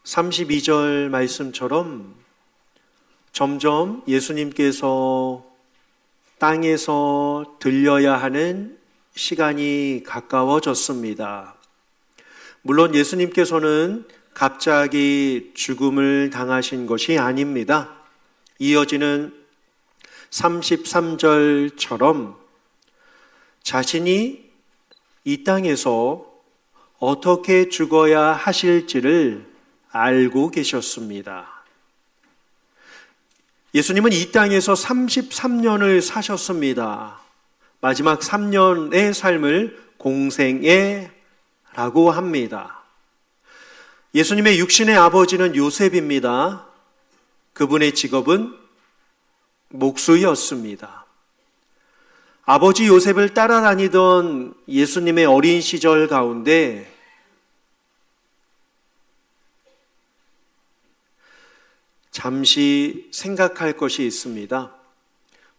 32절 말씀처럼 점점 예수님께서 땅에서 들려야 하는 시간이 가까워졌습니다. 물론 예수님께서는 갑자기 죽음을 당하신 것이 아닙니다. 이어지는 33절처럼 자신이 이 땅에서 어떻게 죽어야 하실지를 알고 계셨습니다. 예수님은 이 땅에서 33년을 사셨습니다. 마지막 3년의 삶을 공생애라고 합니다. 예수님의 육신의 아버지는 요셉입니다. 그분의 직업은 목수였습니다. 아버지 요셉을 따라다니던 예수님의 어린 시절 가운데 잠시 생각할 것이 있습니다.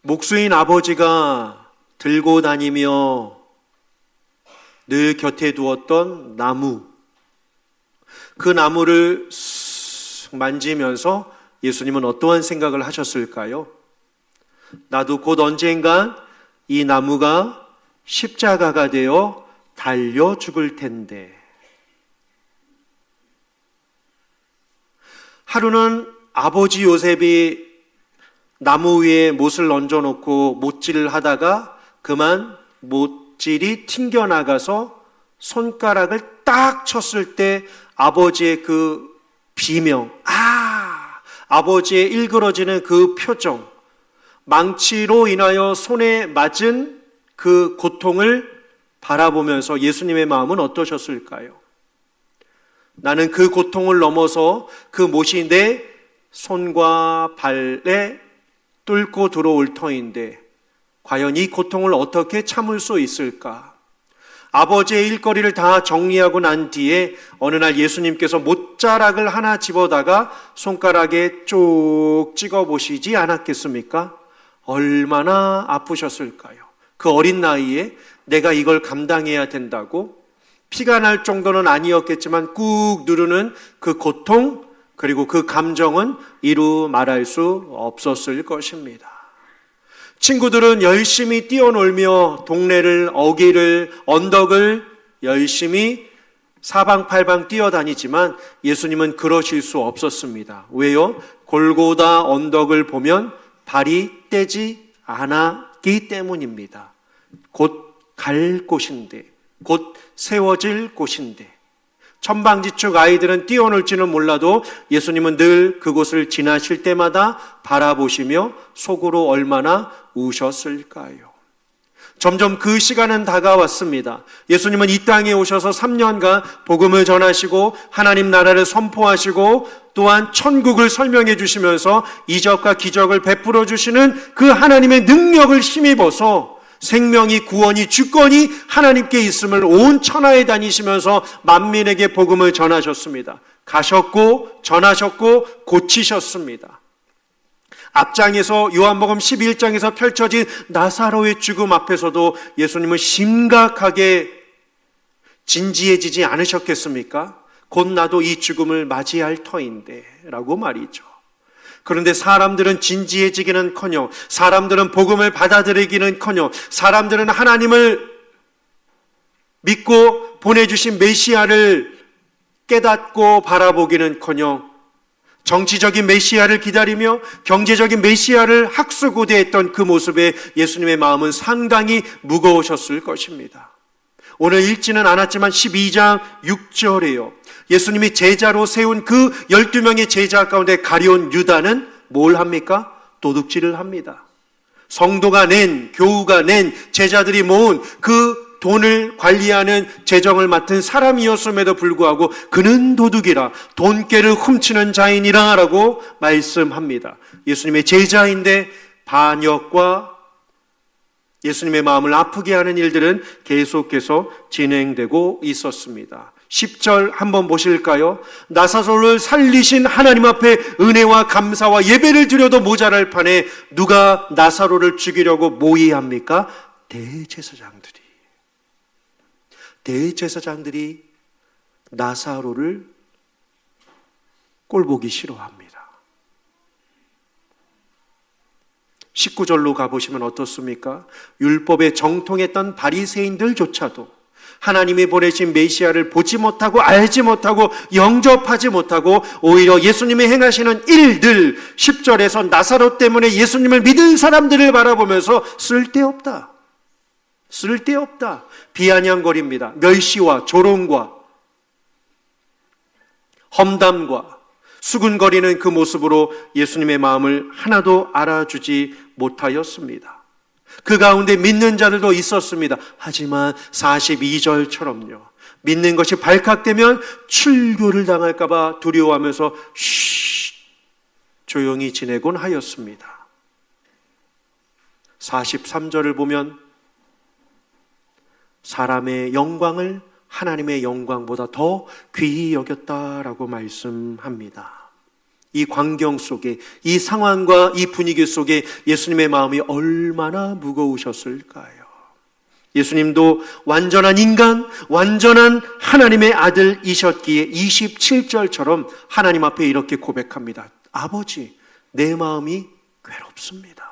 목수인 아버지가 들고 다니며 늘 곁에 두었던 나무, 그 나무를 만지면서 예수님은 어떠한 생각을 하셨을까요? 나도 곧 언젠가 이 나무가 십자가가 되어 달려 죽을 텐데. 하루는 아버지 요셉이 나무 위에 못을 얹어놓고 못질을 하다가 그만 못질이 튕겨나가서 손가락을 딱 쳤을 때 아버지의 그 비명, 아버지의 일그러지는 그 표정, 망치로 인하여 손에 맞은 그 고통을 바라보면서 예수님의 마음은 어떠셨을까요? 나는 그 고통을 넘어서 그 못이 내 손과 발에 뚫고 들어올 터인데 과연 이 고통을 어떻게 참을 수 있을까? 아버지의 일거리를 다 정리하고 난 뒤에 어느 날 예수님께서 못자락을 하나 집어다가 손가락에 쭉 찍어보시지 않았겠습니까? 얼마나 아프셨을까요? 그 어린 나이에 내가 이걸 감당해야 된다고? 피가 날 정도는 아니었겠지만 꾹 누르는 그 고통, 그리고 그 감정은 이루 말할 수 없었을 것입니다. 친구들은 열심히 뛰어놀며 동네를, 어귀를, 언덕을 열심히 사방팔방 뛰어다니지만 예수님은 그러실 수 없었습니다. 왜요? 골고다 언덕을 보면 발이 떼지 않았기 때문입니다. 곧 갈 곳인데, 곧 세워질 곳인데, 천방지축 아이들은 뛰어놀지는 몰라도 예수님은 늘 그곳을 지나실 때마다 바라보시며 속으로 얼마나 우셨을까요? 점점 그 시간은 다가왔습니다. 예수님은 이 땅에 오셔서 3년간 복음을 전하시고 하나님 나라를 선포하시고 또한 천국을 설명해 주시면서 이적과 기적을 베풀어 주시는 그 하나님의 능력을 힘입어서 생명이, 구원이, 주권이 하나님께 있음을 온 천하에 다니시면서 만민에게 복음을 전하셨습니다. 가셨고 전하셨고 고치셨습니다. 앞장에서 요한복음 11장에서 펼쳐진 나사로의 죽음 앞에서도 예수님은 심각하게 진지해지지 않으셨겠습니까? 곧 나도 이 죽음을 맞이할 터인데 라고 말이죠. 그런데 사람들은 진지해지기는커녕, 사람들은 복음을 받아들이기는커녕, 사람들은 하나님을 믿고 보내주신 메시아를 깨닫고 바라보기는커녕 정치적인 메시아를 기다리며 경제적인 메시아를 학수고대했던 그 모습에 예수님의 마음은 상당히 무거우셨을 것입니다. 오늘 읽지는 않았지만 12장 6절에요. 예수님이 제자로 세운 그 12명의 제자 가운데 가룟 유다는 뭘 합니까? 도둑질을 합니다. 성도가 낸, 교우가 낸, 제자들이 모은 그 돈을 관리하는 재정을 맡은 사람이었음에도 불구하고 그는 도둑이라, 돈깨를 훔치는 자이니라 라고 말씀합니다. 예수님의 제자인데 반역과 예수님의 마음을 아프게 하는 일들은 계속해서 진행되고 있었습니다. 10절 한번 보실까요? 나사로를 살리신 하나님 앞에 은혜와 감사와 예배를 드려도 모자랄 판에 누가 나사로를 죽이려고 모의합니까? 대제사장들이 나사로를 꼴보기 싫어합니다. 19절로 가보시면 어떻습니까? 율법에 정통했던 바리새인들조차도 하나님이 보내신 메시아를 보지 못하고 알지 못하고 영접하지 못하고 오히려 예수님이 행하시는 일들, 10절에서 나사로 때문에 예수님을 믿은 사람들을 바라보면서 쓸데없다, 쓸데없다 비아냥거립니다. 멸시와 조롱과 험담과 수군거리는 그 모습으로 예수님의 마음을 하나도 알아주지 못하였습니다. 그 가운데 믿는 자들도 있었습니다. 하지만 42절처럼요. 믿는 것이 발칵되면 출교를 당할까 봐 두려워하면서 조용히 지내곤 하였습니다. 43절을 보면 사람의 영광을 하나님의 영광보다 더 귀히 여겼다라고 말씀합니다. 이 광경 속에, 이 상황과 이 분위기 속에 예수님의 마음이 얼마나 무거우셨을까요? 예수님도 완전한 인간, 완전한 하나님의 아들이셨기에 27절처럼 하나님 앞에 이렇게 고백합니다. 아버지, 내 마음이 괴롭습니다.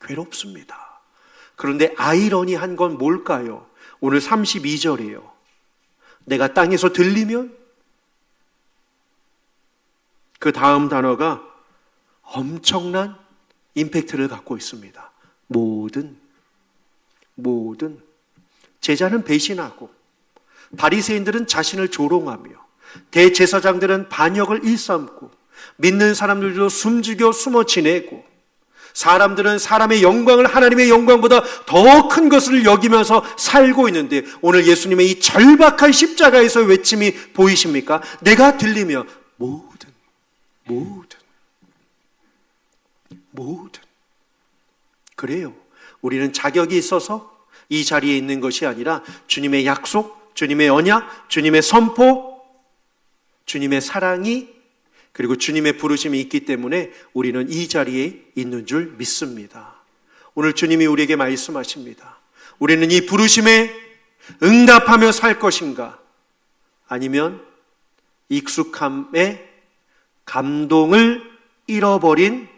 괴롭습니다. 그런데 아이러니한 건 뭘까요? 오늘 32절이에요. 내가 땅에서 들리면 그 다음 단어가 엄청난 임팩트를 갖고 있습니다. 모든 제자는 배신하고 바리새인들은 자신을 조롱하며 대제사장들은 반역을 일삼고 믿는 사람들도 숨죽여 숨어 지내고 사람들은 사람의 영광을 하나님의 영광보다 더 큰 것을 여기면서 살고 있는데 오늘 예수님의 이 절박한 십자가에서 외침이 보이십니까? 내가 들리며 모든 그래요. 우리는 자격이 있어서 이 자리에 있는 것이 아니라 주님의 약속, 주님의 언약, 주님의 선포, 주님의 사랑이 그리고 주님의 부르심이 있기 때문에 우리는 이 자리에 있는 줄 믿습니다. 오늘 주님이 우리에게 말씀하십니다. 우리는 이 부르심에 응답하며 살 것인가? 아니면 익숙함에 감동을 잃어버린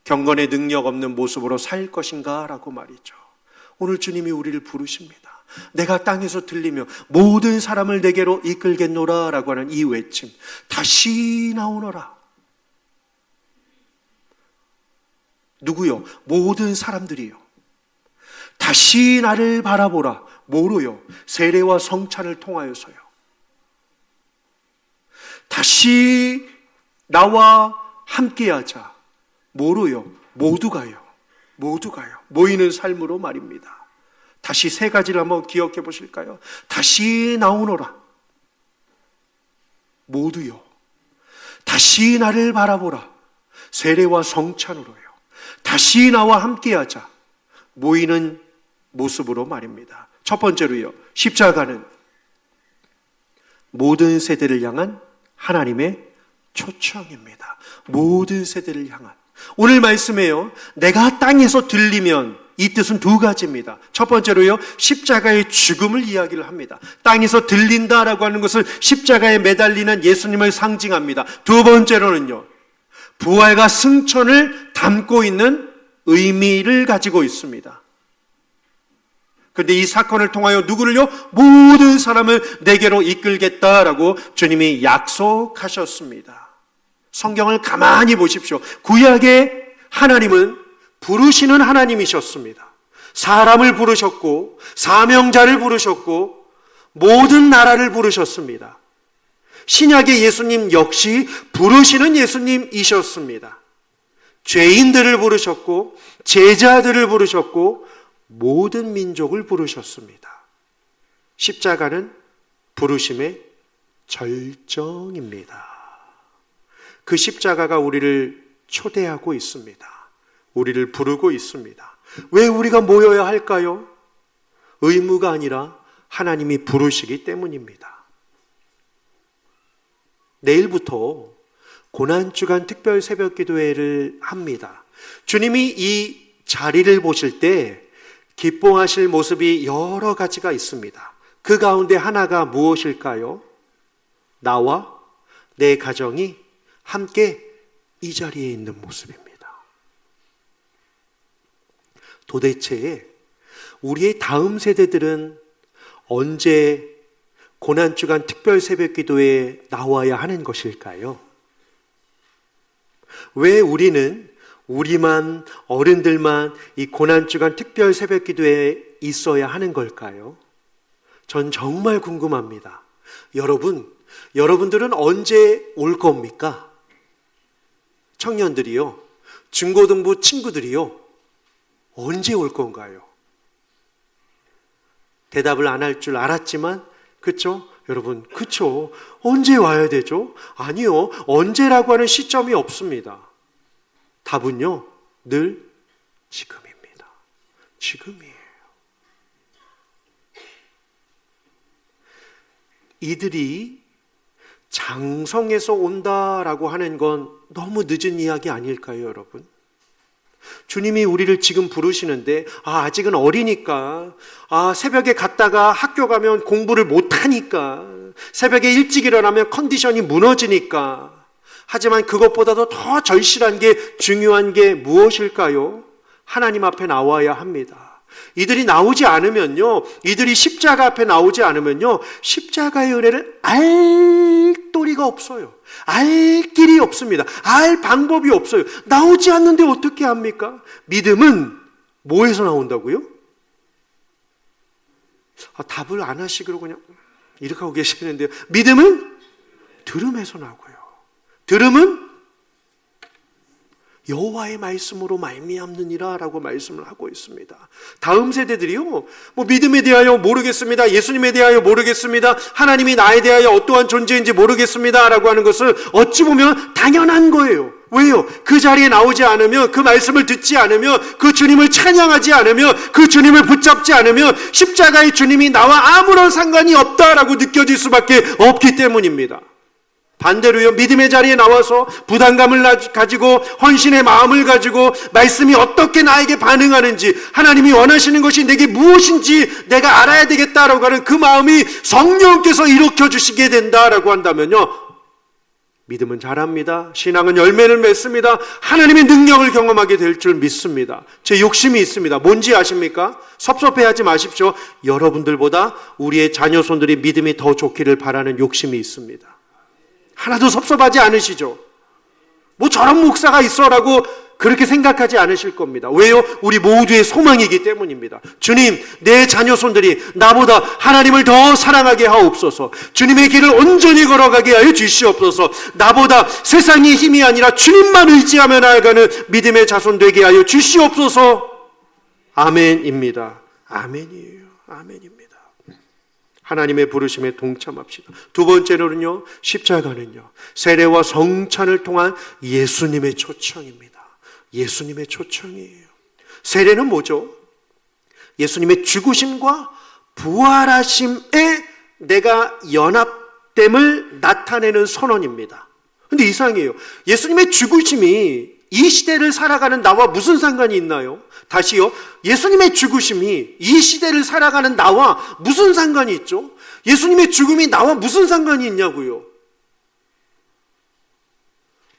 경건의 능력 없는 모습으로 살 것인가? 라고 말이죠. 오늘 주님이 우리를 부르십니다. 내가 땅에서 들리며 모든 사람을 내게로 이끌겠노라 라고 하는 이 외침, 다시 나오너라. 누구요? 모든 사람들이요. 다시 나를 바라보라. 뭐로요? 세례와 성찬을 통하여서요. 다시 나와 함께하자. 뭐로요? 모두가요. 모이는 삶으로 말입니다. 다시 세 가지를 한번 기억해 보실까요? 다시 나오너라. 모두요. 다시 나를 바라보라. 세례와 성찬으로요. 다시 나와 함께하자. 모이는 모습으로 말입니다. 첫 번째로요. 십자가는 모든 세대를 향한 하나님의 초청입니다. 모든 세대를 향한. 오늘 말씀에요. 내가 땅에서 들리면 이 뜻은 두 가지입니다. 첫 번째로요, 십자가의 죽음을 이야기를 합니다. 땅에서 들린다라고 하는 것을 십자가에 매달리는 예수님을 상징합니다. 두 번째로는요, 부활과 승천을 담고 있는 의미를 가지고 있습니다. 그런데 이 사건을 통하여 누구를요? 모든 사람을 내게로 이끌겠다라고 주님이 약속하셨습니다. 성경을 가만히 보십시오. 구약의 하나님은 부르시는 하나님이셨습니다. 사람을 부르셨고 사명자를 부르셨고 모든 나라를 부르셨습니다. 신약의 예수님 역시 부르시는 예수님이셨습니다. 죄인들을 부르셨고 제자들을 부르셨고 모든 민족을 부르셨습니다. 십자가는 부르심의 절정입니다. 그 십자가가 우리를 초대하고 있습니다. 우리를 부르고 있습니다. 왜 우리가 모여야 할까요? 의무가 아니라 하나님이 부르시기 때문입니다. 내일부터 고난주간 특별 새벽 기도회를 합니다. 주님이 이 자리를 보실 때 기뻐하실 모습이 여러 가지가 있습니다. 그 가운데 하나가 무엇일까요? 나와 내 가정이 함께 이 자리에 있는 모습입니다. 도대체 우리의 다음 세대들은 언제 고난주간 특별 새벽 기도에 나와야 하는 것일까요? 왜 우리만 어른들만 이 고난주간 특별 새벽 기도에 있어야 하는 걸까요? 전 정말 궁금합니다. 여러분들은 언제 올 겁니까? 청년들이요, 중고등부 친구들이요, 언제 올 건가요? 대답을 안 할 줄 알았지만, 그쵸? 여러분, 그쵸? 언제 와야 되죠? 아니요, 언제라고 하는 시점이 없습니다. 답은요, 늘 지금입니다. 지금이에요. 이들이 장성에서 온다라고 하는 건 너무 늦은 이야기 아닐까요, 여러분? 주님이 우리를 지금 부르시는데, 아직은 어리니까, 새벽에 갔다가 학교 가면 공부를 못하니까, 새벽에 일찍 일어나면 컨디션이 무너지니까. 하지만 그것보다도 더 절실한 게, 중요한 게 무엇일까요? 하나님 앞에 나와야 합니다. 이들이 나오지 않으면요, 이들이 십자가 앞에 나오지 않으면요, 십자가의 은혜를 알 도리가 없어요. 알 길이 없습니다. 알 방법이 없어요. 나오지 않는데 어떻게 합니까? 믿음은 뭐에서 나온다고요? 답을 안 하시기로 그냥 이렇게 하고 계시는데요. 믿음은 들음에서 나고요. 들음은 여호와의 말씀으로 말미암느니라 라고 말씀을 하고 있습니다. 다음 세대들이요, 믿음에 대하여 모르겠습니다, 예수님에 대하여 모르겠습니다, 하나님이 나에 대하여 어떠한 존재인지 모르겠습니다 라고 하는 것을 어찌 보면 당연한 거예요. 왜요? 그 자리에 나오지 않으면, 그 말씀을 듣지 않으면, 그 주님을 찬양하지 않으면, 그 주님을 붙잡지 않으면 십자가의 주님이 나와 아무런 상관이 없다라고 느껴질 수밖에 없기 때문입니다. 반대로요, 믿음의 자리에 나와서 부담감을 가지고 헌신의 마음을 가지고 말씀이 어떻게 나에게 반응하는지, 하나님이 원하시는 것이 내게 무엇인지 내가 알아야 되겠다라고 하는 그 마음이 성령께서 일으켜 주시게 된다라고 한다면요, 믿음은 자랍니다. 신앙은 열매를 맺습니다. 하나님의 능력을 경험하게 될 줄 믿습니다. 제 욕심이 있습니다. 뭔지 아십니까? 섭섭해하지 마십시오. 여러분들보다 우리의 자녀손들이 믿음이 더 좋기를 바라는 욕심이 있습니다. 하나도 섭섭하지 않으시죠? 저런 목사가 있어라고 그렇게 생각하지 않으실 겁니다. 왜요? 우리 모두의 소망이기 때문입니다. 주님, 내 자녀손들이 나보다 하나님을 더 사랑하게 하옵소서. 주님의 길을 온전히 걸어가게 하여 주시옵소서. 나보다 세상의 힘이 아니라 주님만 의지하며 나아가는 믿음의 자손 되게 하여 주시옵소서. 아멘입니다. 아멘이에요. 아멘입니다. 하나님의 부르심에 동참합시다. 두 번째로는요, 십자가는요, 세례와 성찬을 통한 예수님의 초청입니다. 예수님의 초청이에요. 세례는 뭐죠? 예수님의 죽으심과 부활하심에 내가 연합됨을 나타내는 선언입니다. 근데 이상해요. 예수님의 죽으심이 이 시대를 살아가는 나와 무슨 상관이 있나요? 다시요. 예수님의 죽으심이 이 시대를 살아가는 나와 무슨 상관이 있죠? 예수님의 죽음이 나와 무슨 상관이 있냐고요?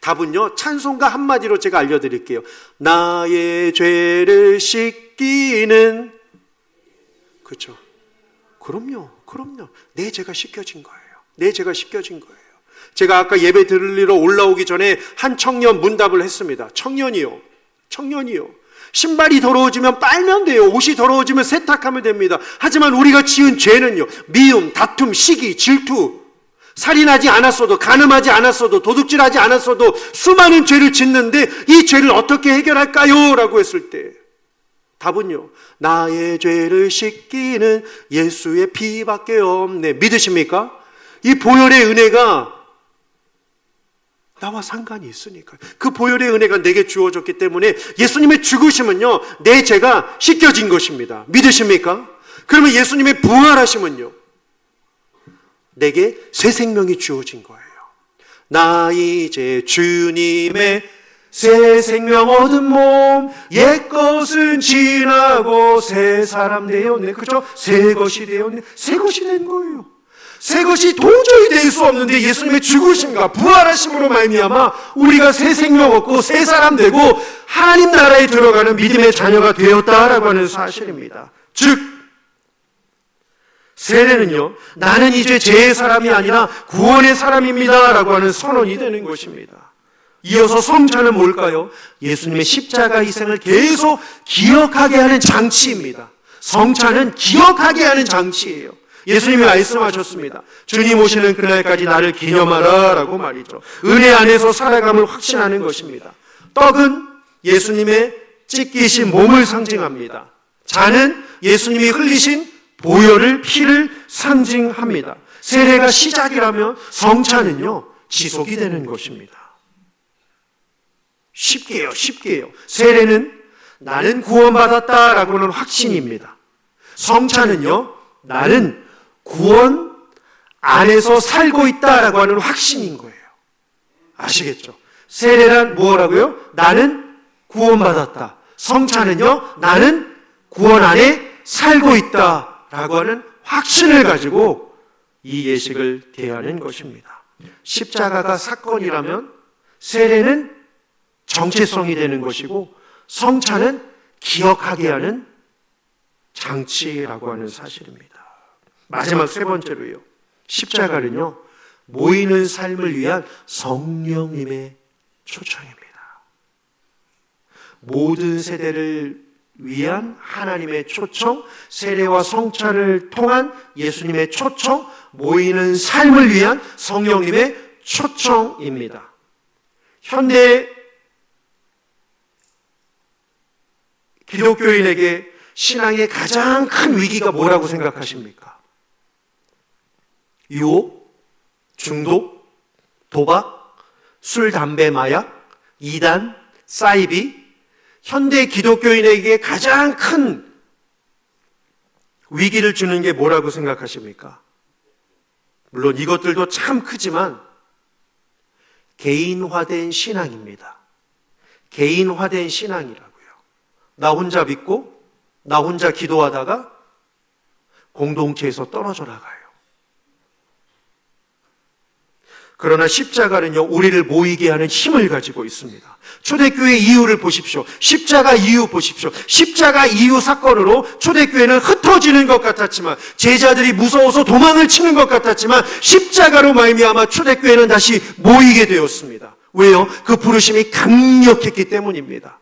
답은요, 찬송가 한마디로 제가 알려드릴게요. 나의 죄를 씻기는, 그렇죠? 그럼요. 내 죄가 씻겨진 거예요. 내 죄가 씻겨진 거예요. 제가 아까 예배 드리러 올라오기 전에 한 청년 문답을 했습니다. 청년이요. 신발이 더러워지면 빨면 돼요. 옷이 더러워지면 세탁하면 됩니다. 하지만 우리가 지은 죄는요, 미움, 다툼, 시기, 질투, 살인하지 않았어도, 간음하지 않았어도, 도둑질하지 않았어도 수많은 죄를 짓는데 이 죄를 어떻게 해결할까요? 라고 했을 때 답은요, 나의 죄를 씻기는 예수의 피밖에 없네. 믿으십니까? 이 보혈의 은혜가 나와 상관이 있으니까. 그 보혈의 은혜가 내게 주어졌기 때문에 예수님의 죽으심은요, 내 죄가 씻겨진 것입니다. 믿으십니까? 그러면 예수님의 부활하심은요, 내게 새 생명이 주어진 거예요. 나 이제 주님의 새 생명 얻은 몸, 옛것은 지나고 새 사람 되었네. 그렇죠? 새 것이 되었네. 새 것이 된 거예요. 새 것이 도저히 될 수 없는데 예수님의 죽으심과 부활하심으로 말미암아 우리가 새 생명 얻고 새 사람 되고 하나님 나라에 들어가는 믿음의 자녀가 되었다라고 하는 사실입니다. 즉 세례는요, 나는 이제 죄의 사람이 아니라 구원의 사람입니다 라고 하는 선언이 되는 것입니다. 이어서 성찬은 뭘까요? 예수님의 십자가 희생을 계속 기억하게 하는 장치입니다. 성찬은 기억하게 하는 장치예요. 예수님이 말씀하셨습니다. 주님 오시는 그날까지 나를 기념하라 라고 말이죠. 은혜 안에서 살아감을 확신하는 것입니다. 떡은 예수님의 찢기신 몸을 상징합니다. 잔은 예수님이 흘리신 보혈을, 피를 상징합니다. 세례가 시작이라면 성찬은요, 지속이 되는 것입니다. 쉽게요. 세례는 나는 구원받았다라고는 확신입니다. 성찬은요, 나는 구원 안에서 살고 있다라고 하는 확신인 거예요. 아시겠죠? 세례란 뭐라고요? 나는 구원받았다. 성찬은요, 나는 구원 안에 살고 있다라고 하는 확신을 가지고 이 예식을 대하는 것입니다. 십자가가 사건이라면 세례는 정체성이 되는 것이고 성찬은 기억하게 하는 장치라고 하는 사실입니다. 마지막 세 번째로요, 십자가는요, 모이는 삶을 위한 성령님의 초청입니다. 모든 세대를 위한 하나님의 초청, 세례와 성찬을 통한 예수님의 초청, 모이는 삶을 위한 성령님의 초청입니다. 현대 기독교인에게 신앙의 가장 큰 위기가 뭐라고 생각하십니까? 유혹, 중독, 도박, 술, 담배, 마약, 이단, 사이비. 현대 기독교인에게 가장 큰 위기를 주는 게 뭐라고 생각하십니까? 물론 이것들도 참 크지만 개인화된 신앙입니다. 개인화된 신앙이라고요. 나 혼자 믿고 나 혼자 기도하다가 공동체에서 떨어져 나가요. 그러나 십자가는요, 우리를 모이게 하는 힘을 가지고 있습니다. 초대교회 이후를 보십시오. 십자가 이후 보십시오. 십자가 이후 사건으로 초대교회는 흩어지는 것 같았지만, 제자들이 무서워서 도망을 치는 것 같았지만, 십자가로 말미암아 초대교회는 다시 모이게 되었습니다. 왜요? 그 부르심이 강력했기 때문입니다.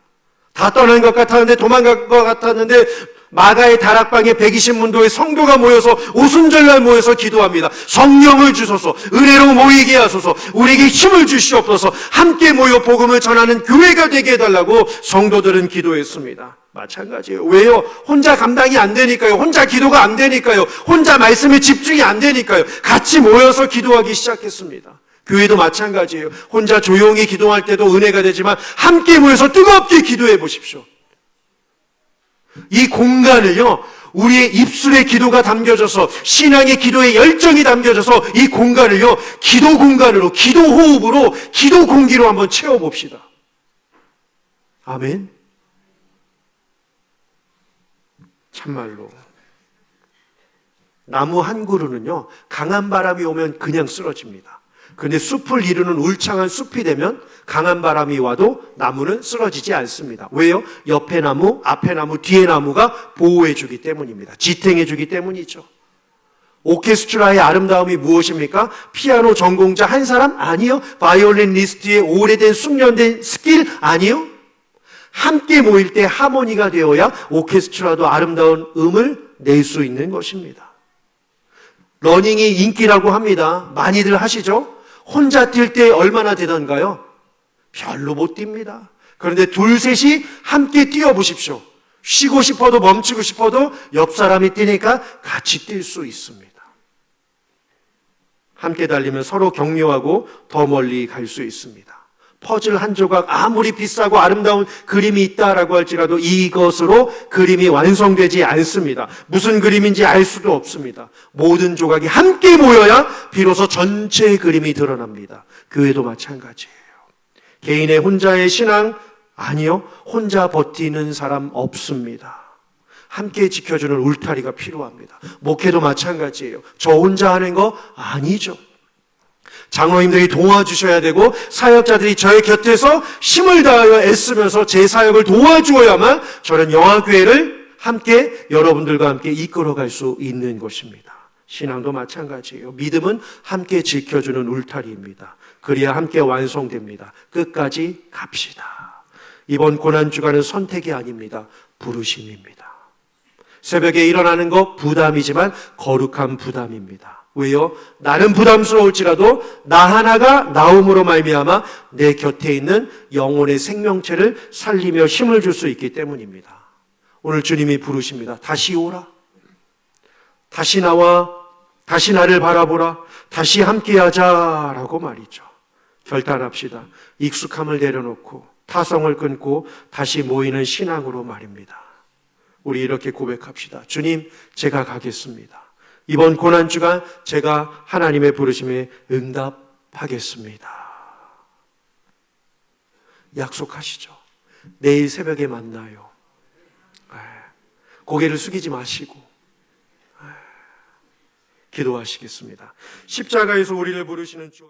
다 떠난 것 같았는데, 도망간 것 같았는데, 마가의 다락방에 120문도의 성도가 모여서 오순절날 모여서 기도합니다. 성령을 주소서, 은혜로 모이게 하소서, 우리에게 힘을 주시옵소서, 함께 모여 복음을 전하는 교회가 되게 해달라고 성도들은 기도했습니다. 마찬가지예요. 왜요? 혼자 감당이 안 되니까요. 혼자 기도가 안 되니까요. 혼자 말씀에 집중이 안 되니까요. 같이 모여서 기도하기 시작했습니다. 교회도 마찬가지예요. 혼자 조용히 기도할 때도 은혜가 되지만 함께 모여서 뜨겁게 기도해 보십시오. 이 공간을요, 우리의 입술에 기도가 담겨져서, 신앙의 기도에 열정이 담겨져서 이 공간을요, 기도 공간으로, 기도 호흡으로, 기도 공기로 한번 채워봅시다. 아멘. 참말로 나무 한 그루는요, 강한 바람이 오면 그냥 쓰러집니다. 그런데 숲을 이루는 울창한 숲이 되면 강한 바람이 와도 나무는 쓰러지지 않습니다. 왜요? 옆에 나무, 앞에 나무, 뒤에 나무가 보호해 주기 때문입니다. 지탱해 주기 때문이죠. 오케스트라의 아름다움이 무엇입니까? 피아노 전공자 한 사람? 아니요. 바이올리니스트의 오래된 숙련된 스킬? 아니요. 함께 모일 때 하모니가 되어야 오케스트라도 아름다운 음을 낼 수 있는 것입니다. 러닝이 인기라고 합니다. 많이들 하시죠? 혼자 뛸 때 얼마나 되던가요? 별로 못 뜁니다. 그런데 둘, 셋이 함께 뛰어보십시오. 쉬고 싶어도 멈추고 싶어도 옆 사람이 뛰니까 같이 뛸 수 있습니다. 함께 달리면 서로 격려하고 더 멀리 갈 수 있습니다. 퍼즐 한 조각 아무리 비싸고 아름다운 그림이 있다라고 할지라도 이것으로 그림이 완성되지 않습니다. 무슨 그림인지 알 수도 없습니다. 모든 조각이 함께 모여야 비로소 전체의 그림이 드러납니다. 교회도 마찬가지예요. 개인의 혼자의 신앙 아니요. 혼자 버티는 사람 없습니다. 함께 지켜주는 울타리가 필요합니다. 목회도 마찬가지예요. 저 혼자 하는 거 아니죠. 장로님들이 도와주셔야 되고 사역자들이 저의 곁에서 힘을 다하여 애쓰면서 제 사역을 도와주어야만 저는 영화교회를 함께 여러분들과 함께 이끌어갈 수 있는 것입니다. 신앙도 마찬가지예요. 믿음은 함께 지켜주는 울타리입니다. 그래야 함께 완성됩니다. 끝까지 갑시다. 이번 고난주간은 선택이 아닙니다. 부르심입니다. 새벽에 일어나는 거 부담이지만 거룩한 부담입니다. 왜요? 나는 부담스러울지라도 나 하나가 나옴으로 말미암아 내 곁에 있는 영혼의 생명체를 살리며 힘을 줄 수 있기 때문입니다. 오늘 주님이 부르십니다. 다시 오라. 다시 나와. 다시 나를 바라보라. 다시 함께하자라고 말이죠. 결단합시다. 익숙함을 내려놓고 타성을 끊고 다시 모이는 신앙으로 말입니다. 우리 이렇게 고백합시다. 주님, 제가 가겠습니다. 이번 고난주간 제가 하나님의 부르심에 응답하겠습니다. 약속하시죠. 내일 새벽에 만나요. 고개를 숙이지 마시고 기도하시겠습니다. 십자가에서 우리를 부르시는 주